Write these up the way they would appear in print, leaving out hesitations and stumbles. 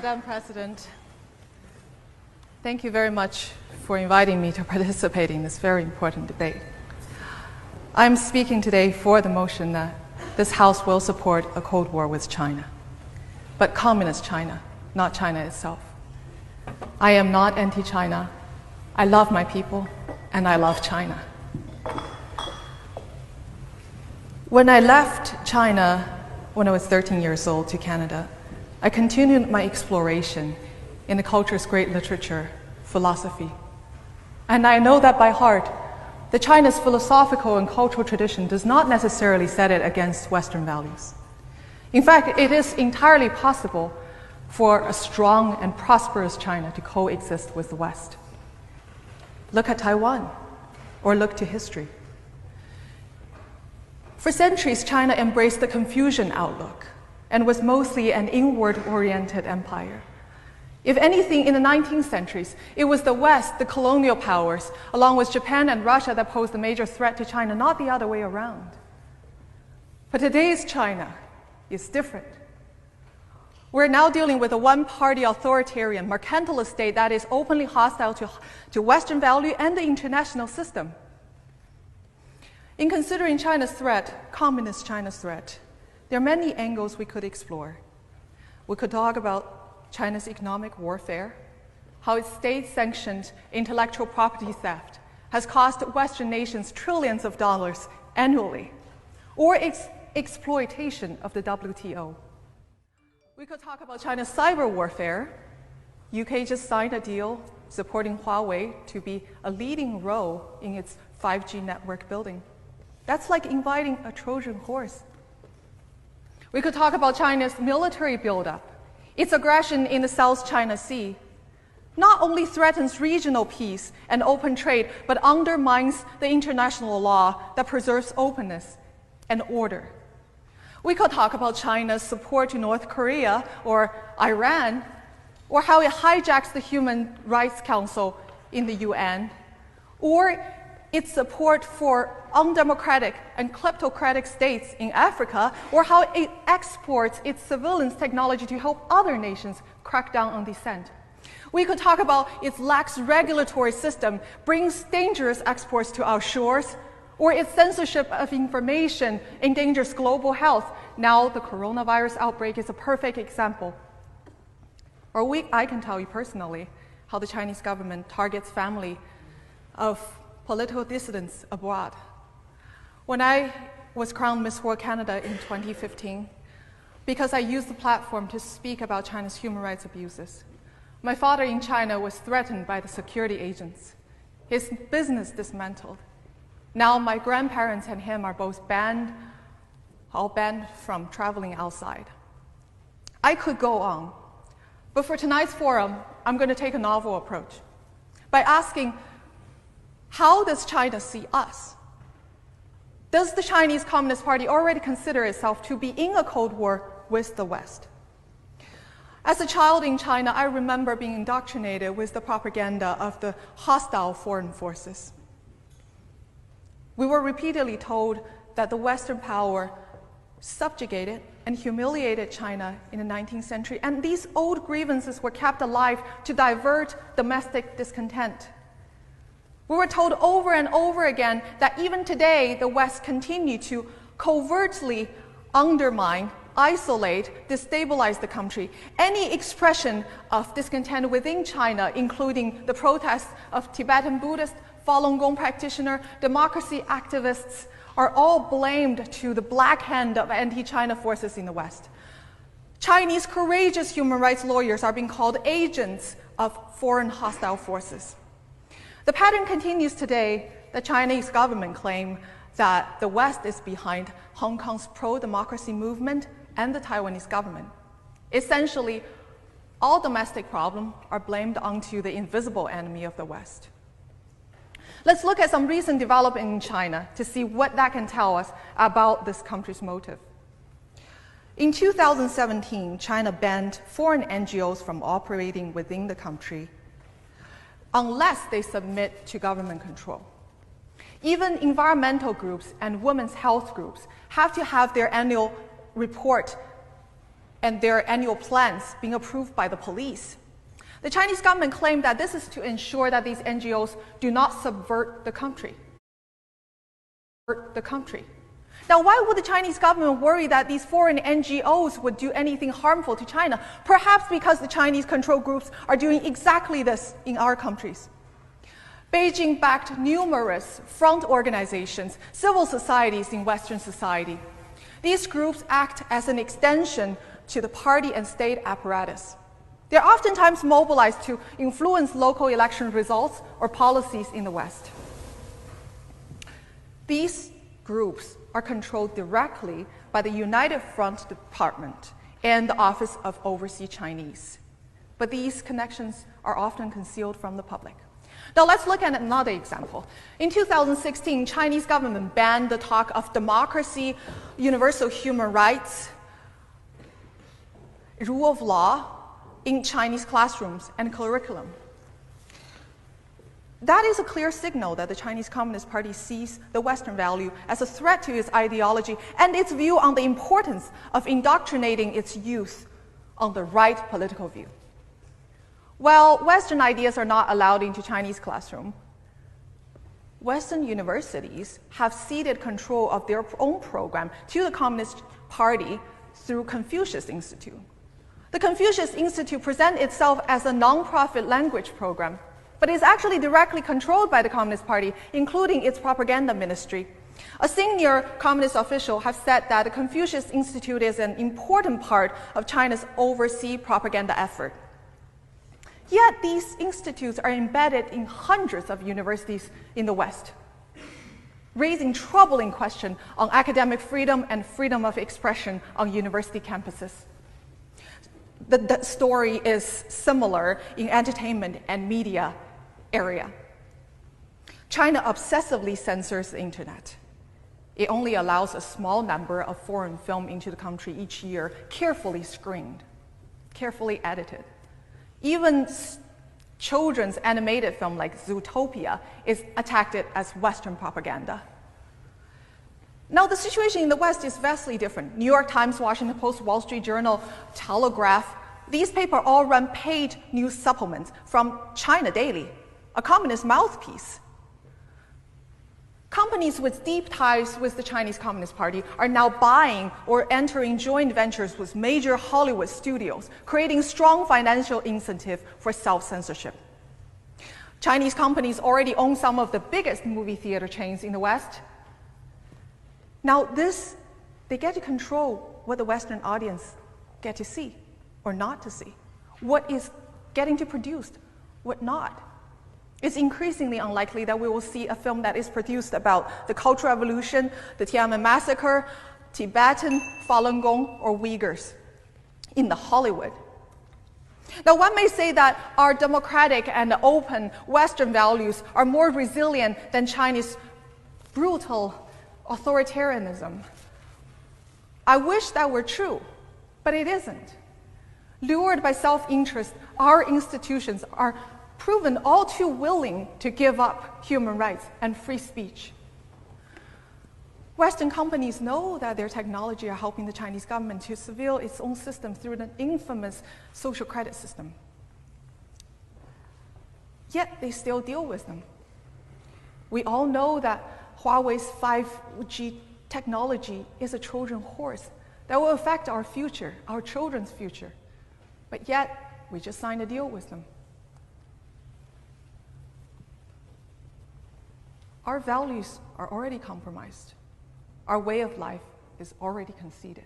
Madam President, thank you very much for inviting me to participate in this very important debate. I'm speaking today for the motion that this House will support a Cold War with China, but communist China, not China itself. I am not anti-China. I love my people, and I love China. When I left China when I was 13 years old to Canada, I continued my exploration in the culture's great literature, philosophy. And I know that by heart, that China's philosophical and cultural tradition does not necessarily set it against Western values. In fact, it is entirely possible for a strong and prosperous China to coexist with the West. Look at Taiwan, or look to history. For centuries, China embraced the Confucian outlook and was mostly an inward-oriented empire. If anything, in the 19th centuries, it was the West, the colonial powers, along with Japan and Russia, that posed a major threat to China, not the other way around. But today's China is different. We're now dealing with a one-party authoritarian, mercantilist state that is openly hostile to Western value and the international system. In considering China's threat, communist China's threat, there are many angles we could explore. We could talk about China's economic warfare, how its state-sanctioned intellectual property theft has cost Western nations trillions of dollars annually, or its exploitation of the WTO. We could talk about China's cyber warfare. UK just signed a deal supporting Huawei to be a leading role in its 5G network building. That's like inviting a Trojan horse. We could talk about China's military buildup. Its aggression in the South China Sea not only threatens regional peace and open trade, but undermines the international law that preserves openness and order. We could talk about China's support to North Korea or Iran, or how it hijacks the Human Rights Council in the UN, or its support for undemocratic and kleptocratic states in Africa, or how it exports its surveillance technology to help other nations crack down on dissent. We could talk about its lax regulatory system brings dangerous exports to our shores, or its censorship of information endangers global health. Now the coronavirus outbreak is a perfect example. Or I can tell you personally how the Chinese government targets family of political dissidents abroad. When I was crowned Miss World Canada in 2015, because I used the platform to speak about China's human rights abuses, my father in China was threatened by the security agents, his business dismantled. Now my grandparents and him are both all banned from traveling outside. I could go on, but for tonight's forum, I'm going to take a novel approach by asking, how does China see us? Does the Chinese Communist Party already consider itself to be in a Cold War with the West? As a child in China, I remember being indoctrinated with the propaganda of the hostile foreign forces. We were repeatedly told that the Western power subjugated and humiliated China in the 19th century, and these old grievances were kept alive to divert domestic discontent. We were told over and over again that even today, the West continue to covertly undermine, isolate, destabilize the country. Any expression of discontent within China, including the protests of Tibetan Buddhist, Falun Gong practitioner, democracy activists, are all blamed to the black hand of anti-China forces in the West. Chinese courageous human rights lawyers are being called agents of foreign hostile forces. The pattern continues today. The Chinese government claim that the West is behind Hong Kong's pro-democracy movement and the Taiwanese government. Essentially, all domestic problems are blamed onto the invisible enemy of the West. Let's look at some recent development in China to see what that can tell us about this country's motive. In 2017, China banned foreign NGOs from operating within the country unless they submit to government control. Even environmental groups and women's health groups have to have their annual report and their annual plans being approved by the police. The Chinese government claimed that this is to ensure that these NGOs do not subvert the country. Now, why would the Chinese government worry that these foreign NGOs would do anything harmful to China? Perhaps because the Chinese control groups are doing exactly this in our countries. Beijing backed numerous front organizations, civil societies in Western society. These groups act as an extension to the party and state apparatus. They're oftentimes mobilized to influence local election results or policies in the West. These groups are controlled directly by the United Front Department and the Office of Overseas Chinese. But these connections are often concealed from the public. Now let's look at another example. In 2016, Chinese government banned the talk of democracy, universal human rights, rule of law in Chinese classrooms and curriculum. That is a clear signal that the Chinese Communist Party sees the Western value as a threat to its ideology and its view on the importance of indoctrinating its youth on the right political view. While Western ideas are not allowed into Chinese classroom, Western universities have ceded control of their own program to the Communist Party through Confucius Institute. The Confucius Institute presents itself as a non-profit language program, but is actually directly controlled by the Communist Party, including its propaganda ministry. A senior communist official has said that the Confucius Institute is an important part of China's overseas propaganda effort. Yet these institutes are embedded in hundreds of universities in the West, raising troubling questions on academic freedom and freedom of expression on university campuses. The story is similar in entertainment and media area. China obsessively censors the internet. It only allows a small number of foreign film into the country each year, carefully screened, carefully edited. Even children's animated film like Zootopia is attacked as Western propaganda. Now, the situation in the West is vastly different. New York Times, Washington Post, Wall Street Journal, Telegraph, these papers all run paid news supplements from China Daily, a communist mouthpiece. Companies with deep ties with the Chinese Communist Party are now buying or entering joint ventures with major Hollywood studios, creating strong financial incentive for self-censorship. Chinese companies already own some of the biggest movie theater chains in the West. Now they get to control what the Western audience get to see or not to see, what is getting to produce, what not. It's increasingly unlikely that we will see a film that is produced about the Cultural Revolution, the Tiananmen Massacre, Tibetan, Falun Gong, or Uyghurs in the Hollywood. Now, one may say that our democratic and open Western values are more resilient than China's brutal authoritarianism. I wish that were true, but it isn't. Lured by self-interest, our institutions are proven all too willing to give up human rights and free speech. Western companies know that their technology are helping the Chinese government to surveil its own system through the infamous social credit system. Yet they still deal with them. We all know that Huawei's 5G technology is a Trojan horse that will affect our future, our children's future. But yet, we just signed a deal with them. Our values are already compromised. Our way of life is already conceded.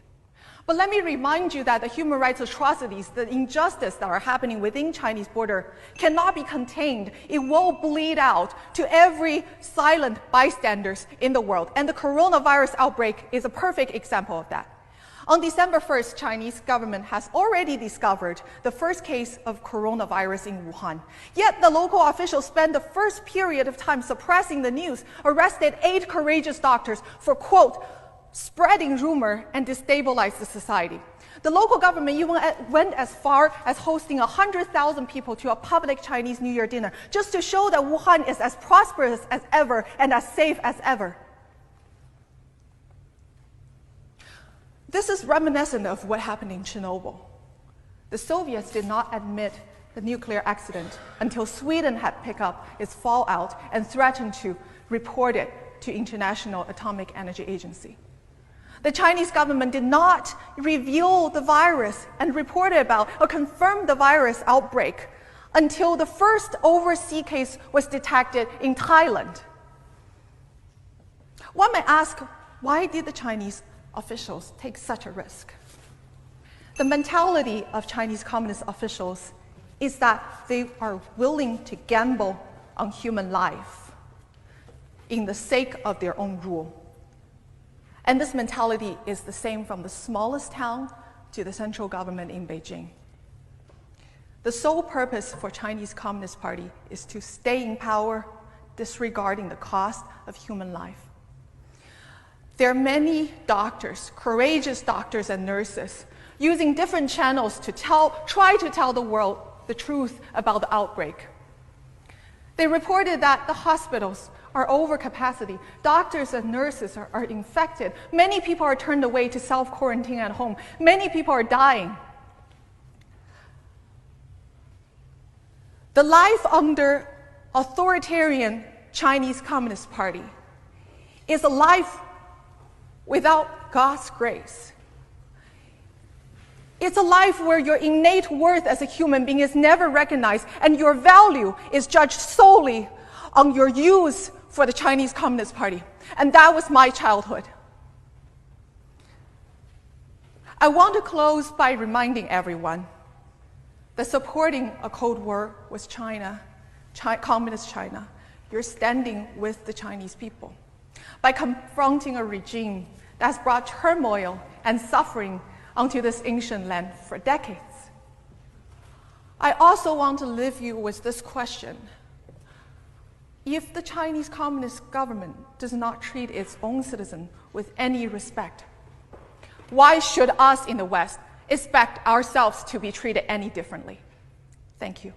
But let me remind you that the human rights atrocities, the injustice that are happening within Chinese border cannot be contained. It will bleed out to every silent bystanders in the world. And the coronavirus outbreak is a perfect example of that. On December 1st, Chinese government has already discovered the first case of coronavirus in Wuhan. Yet the local officials spent the first period of time suppressing the news, arrested 8 courageous doctors for, quote, spreading rumor and destabilize the society. The local government even went as far as hosting 100,000 people to a public Chinese New Year dinner, just to show that Wuhan is as prosperous as ever and as safe as ever. This is reminiscent of what happened in Chernobyl. The Soviets did not admit the nuclear accident until Sweden had picked up its fallout and threatened to report it to International Atomic Energy Agency. The Chinese government did not reveal the virus and report about or confirm the virus outbreak until the first overseas case was detected in Thailand. One may ask, why did the Chinese officials take such a risk? The mentality of Chinese Communist officials is that they are willing to gamble on human life in the sake of their own rule. And this mentality is the same from the smallest town to the central government in Beijing. The sole purpose for Chinese Communist Party is to stay in power, disregarding the cost of human life. There are many doctors, courageous doctors and nurses, using different channels to try to tell the world the truth about the outbreak. They reported that the hospitals are over capacity. Doctors and nurses are infected. Many people are turned away to self-quarantine at home. Many people are dying. The life under authoritarian Chinese Communist Party is a life without God's grace. It's a life where your innate worth as a human being is never recognized and your value is judged solely on your use for the Chinese Communist Party. And that was my childhood. I want to close by reminding everyone that supporting a Cold War with China, Communist China, you're standing with the Chinese people. By confronting a regime that has brought turmoil and suffering onto this ancient land for decades. I also want to leave you with this question. If the Chinese Communist government does not treat its own citizens with any respect, why should us in the West expect ourselves to be treated any differently? Thank you.